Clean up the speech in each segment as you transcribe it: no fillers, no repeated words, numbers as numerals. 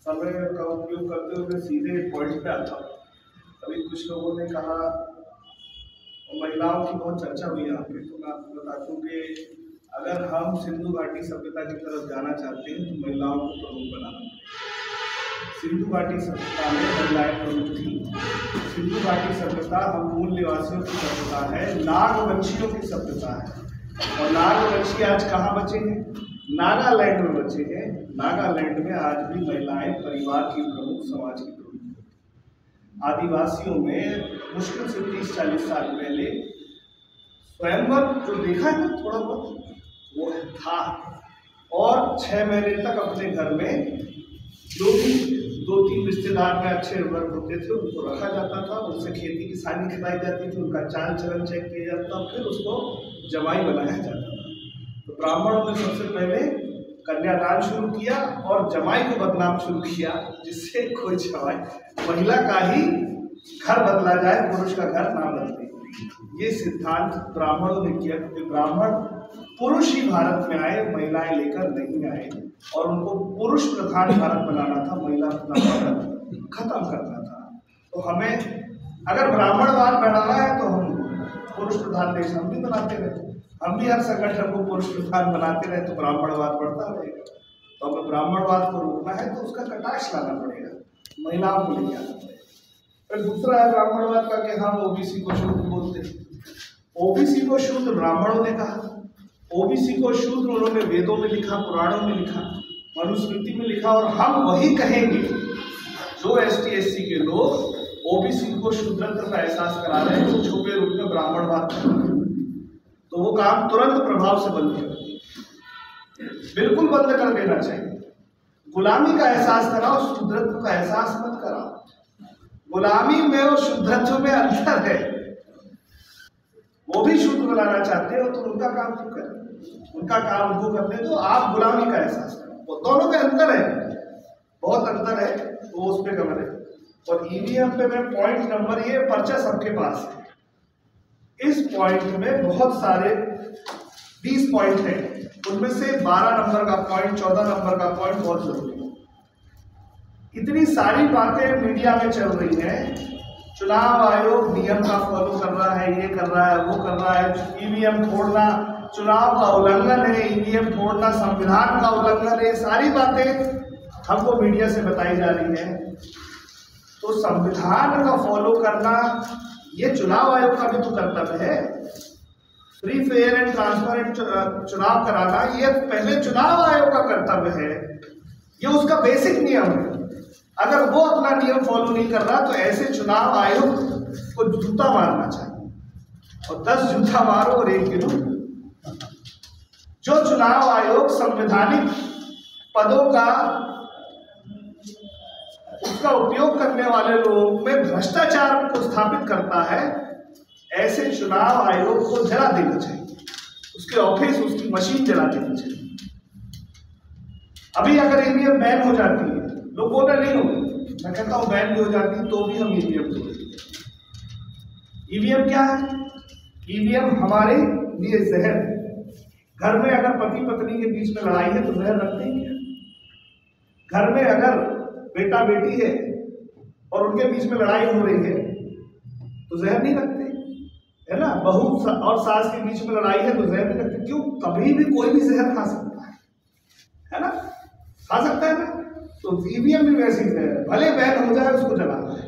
समय का उपयोग करते हुए सीधे पॉइंट पे आता हूँ। अभी कुछ लोगों ने कहा, महिलाओं की बहुत चर्चा हुई यहाँ पे, तो मैं आपको बता दूँ कि अगर हम सिंधु घाटी सभ्यता की तरफ जाना चाहते हैं तो महिलाओं को प्रमुख बनाना पड़ेगा। सिंधु घाटी सभ्यता में महिलाएं प्रमुख थी। सिंधु घाटी सभ्यता हम मूल निवासियों की सभ्यता है, नागवंशियों की सभ्यता है। और नागवंशी आज कहाँ बचे हैं? नागालैंड में बचे हैं। नागालैंड में आज भी महिलाएं परिवार की प्रमुख, समाज की प्रमुख। आदिवासियों में मुश्किल से 30-40 साल पहले स्वयंवर जो देखा है ना थोड़ा बहुत, वो था। और 6 महीने तक अपने घर में जो भी 2-3 रिश्तेदार में अच्छे वर्ग होते थे उनको रखा जाता था, उनसे खेती किसानी खिलाई जाती थी, उनका चाल चलन चेक किया जाता था, फिर उसको जमाई बनाया जाता था। तो ब्राह्मणों ने सबसे पहले कन्यादान शुरू किया और जमाई को बदनाम शुरू किया, जिससे कोई जमाई, महिला का ही घर बदला जाए, पुरुष का घर ना बदले। ये सिद्धांत ब्राह्मणों ने किया, क्योंकि ब्राह्मण पुरुष ही भारत में आए, महिलाएं लेकर नहीं आए, और उनको पुरुष प्रधान भारत बनाना था, महिला प्रधान खत्म करना था। तो हमें अगर ब्राह्मणवाद बढ़ाना है तो हम पुरुष प्रधान देश हम भी बनाते रहे, हम भी हर संगठन को पुरुष प्रधान बनाते रहे, तो ब्राह्मणवाद बढ़ता रहेगा। तो हमें ब्राह्मणवाद को रोकना है तो उसका कटाक्ष लाना पड़ेगा, महिलाओं को लेके आना पड़ेगा। फिर दूसरा है ब्राह्मणवाद का कि हम ओबीसी को शूद्र बोलते हैं। ओबीसी को शूद्र ब्राह्मणों ने कहा, ओबीसी को शूद्र उन्होंने वेदों में लिखा, पुराणों में लिखा, मनुस्मृति में लिखा, और हम वही कहेंगे जो ST-SC के लोग ओबीसी को शूद्रत्व का एहसास करा रहे हैं, वो छुपे रूप में ब्राह्मणवाद कर रहे हैं। तो वो काम तुरंत प्रभाव से बंद कर, बिल्कुल बंद कर देना चाहिए। गुलामी का एहसास कराओ, शूद्रत्व का एहसास मत कराओ। गुलामी में और शुद्धत्व में अंतर है। वो भी शुद्ध बनाना चाहते हो तो उनका काम क्यों करें? उनका काम उनको करने दो, आप गुलामी का एहसास करो। वो दोनों में अंतर है, बहुत अंतर है, तो उस पर कमर है। और ईवीएम पे मैं पॉइंट नंबर, ये पर्चा सबके पास है, इस पॉइंट में बहुत सारे 20 पॉइंट है, उनमें से 12 नंबर का पॉइंट, 14 नंबर का पॉइंट बहुत जरूरी है। इतनी सारी बातें मीडिया में चल रही हैं, चुनाव आयोग नियम का फॉलो कर रहा है, ये कर रहा है, वो कर रहा है, ईवीएम फोड़ना चुनाव का उल्लंघन है, ईवीएम फोड़ना संविधान का उल्लंघन है, सारी बातें हमको मीडिया से बताई जा रही है। तो संविधान का फॉलो करना ये चुनाव आयोग का भी तो कर्तव्य है। फ्री, फेयर एंड ट्रांसपेरेंट चुनाव कराना ये पहले चुनाव आयोग का कर्तव्य है, ये उसका बेसिक नियम है। अगर वो अपना नियम फॉलो नहीं कर रहा तो ऐसे चुनाव आयोग को जूता मारना चाहिए, और 10 जूता मारो और 1 गिनो। जो चुनाव आयोग संवैधानिक पदों का उसका उपयोग करने वाले लोगों में भ्रष्टाचार को स्थापित करता है, ऐसे चुनाव आयोग को जला देना चाहिए, उसके ऑफिस, उसकी मशीन जला देनी चाहिए। अभी अगर ईवीएम बैन हो जाती है, लोग बोल रहे नहीं होगी, मैं कहता हूं बैन भी हो जाती तो भी हम ईवीएम तोड़ेंगे। ईवीएम क्या है? ईवीएम हमारे लिए जहर है। घर में अगर पति पत्नी के बीच में लड़ाई है तो जहर रखते हैं क्या? घर में अगर बेटा बेटी है और उनके बीच में लड़ाई हो रही है तो जहर नहीं रखते, है ना? बहू और सास के बीच में लड़ाई है तो जहर नहीं रखते। क्यों? कभी भी कोई भी जहर खा सकता है ना? खा सकता है ना? तो ईवीएम भी वैसे ही है, भले बैन हो जाए उसको जलाना है,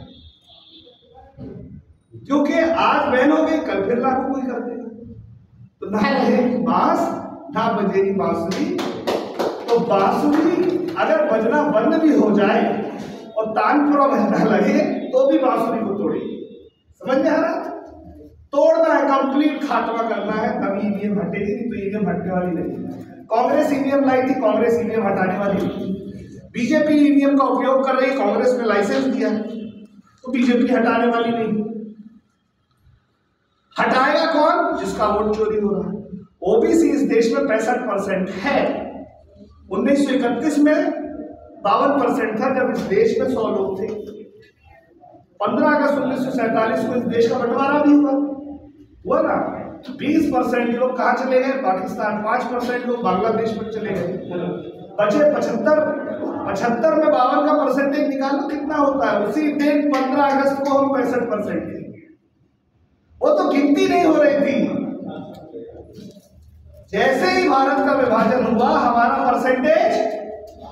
क्योंकि आज बैन हो गई, कल फिर लागू कोई कर देगा। तो ना बजेगी बांस, ना बजेगी बांसुरी। तो बांसुरी अगर बजना बंद भी हो जाए और तानपुरा बजना लगे तो भी बांसुरी को तोड़ेगी। समझ में आ रहा? तोड़ना है, कंप्लीट खात्मा करना है, तभी ईवीएम हटेगी, नहीं तो ईवीएम हटने वाली नहीं। कांग्रेस ईवीएम लाई थी, कांग्रेस ईवीएम हटाने वाली नहीं। बीजेपी ईवीएम का उपयोग कर रही, कांग्रेस ने लाइसेंस दिया तो बीजेपी हटाने वाली नहीं। हटाएगा कौन? जिसका वोट चोरी हो रहा है। ओबीसी इस देश में 65% है। 1931 में 52% था जब इस देश में 100 लोग थे। 15 अगस्त 1947 को इस देश का बंटवारा भी हुआ ना। 20% लोग कहाँ चले गए? पाकिस्तान। 5% लोग बांग्लादेश में चले गए। बचे 75 75 में 52 का परसेंटेज निकालो कितना होता है। उसी दिन 15 अगस्त को हम 65% थे। वो तो गिनती नहीं हो रही थी। जैसे ही भारत का विभाजन हुआ हमारा परसेंटेज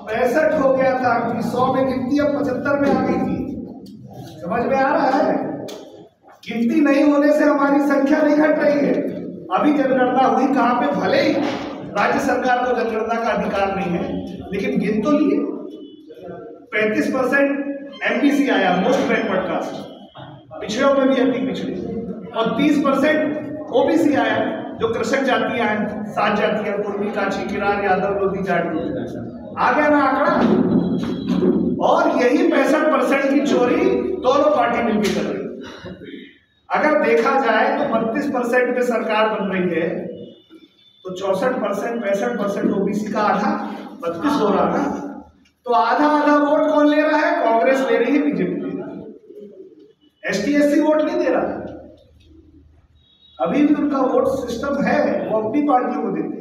65 हो गया था। 100 में गिनती अब 75 में आ गई थी। समझ में आ रहा है? गिनती नहीं होने से हमारी संख्या नहीं घट रही है। अभी जनगणना हुई, कहां पे भले ही राज्य सरकार को जनगणना का अधिकार नहीं है, लेकिन गिन तो लिए। 35% एमबीसी आया, मोस्ट बैकवर्ड कास्ट, पिछड़ों में भी अति पिछड़े, और 30% ओबीसी आया, जो कृषक जातियां हैं, 7 जातियां, कुर्मी, काछी, किरार, यादव, लोधी, जाट, आ गया ना आंकड़ा। और यही 65% की चोरी दोनों पार्टी मिलकर कर रही। अगर देखा जाए तो 32% पे सरकार बन रही है, तो 64% 65% ओबीसी का आधा 32 हो रहा है। तो आधा आधा वोट कौन ले रहा है? कांग्रेस ले रही है, बीजेपी ले रही है। एसटी-एससी वोट नहीं दे रहा। अभी भी उनका वोट सिस्टम है, वो अपनी पार्टियों को देते हैं।